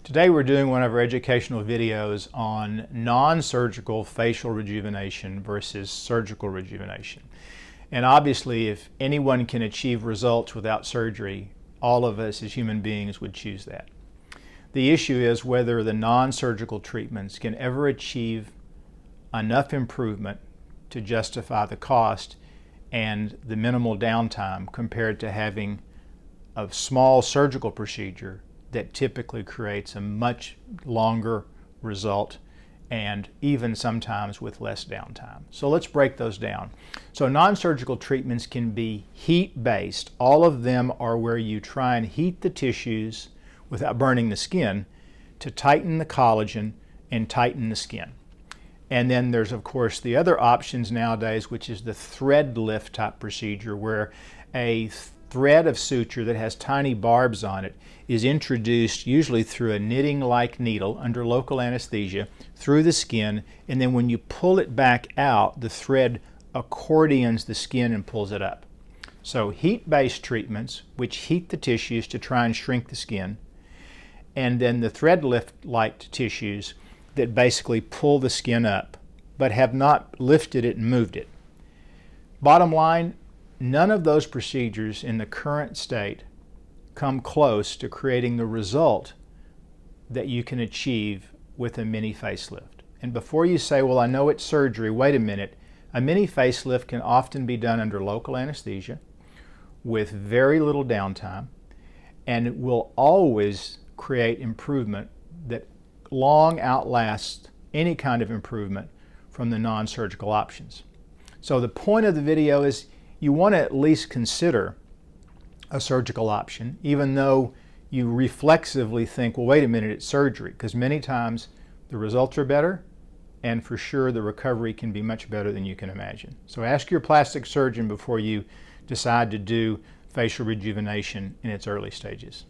Today we're doing one of our educational videos on non-surgical facial rejuvenation versus surgical rejuvenation. And obviously, if anyone can achieve results without surgery, all of us as human beings would choose that. The issue is whether the non-surgical treatments can ever achieve enough improvement to justify the cost and the minimal downtime compared to having a small surgical procedure that typically creates a much longer result and even sometimes with less downtime. So let's break those down. So non-surgical treatments can be heat-based. All of them are where you try and heat the tissues without burning the skin to tighten the collagen and tighten the skin. And then there's of course the other options nowadays, which is the thread lift type procedure, where a thread of suture that has tiny barbs on it is introduced usually through a knitting-like needle under local anesthesia through the skin, and then when you pull it back out, the thread accordions the skin and pulls it up. So heat-based treatments, which heat the tissues to try and shrink the skin, and then the thread lift-like tissues that basically pull the skin up but have not lifted it and moved it. Bottom line, none of those procedures in the current state come close to creating the result that you can achieve with a mini facelift. And before you say, well, I know it's surgery, wait a minute. A mini facelift can often be done under local anesthesia with very little downtime, and it will always create improvement that long outlasts any kind of improvement from the non-surgical options. So the point of the video is you want to at least consider a surgical option, even though you reflexively think, well, wait a minute, it's surgery, because many times the results are better, and for sure the recovery can be much better than you can imagine. So ask your plastic surgeon before you decide to do facial rejuvenation in its early stages.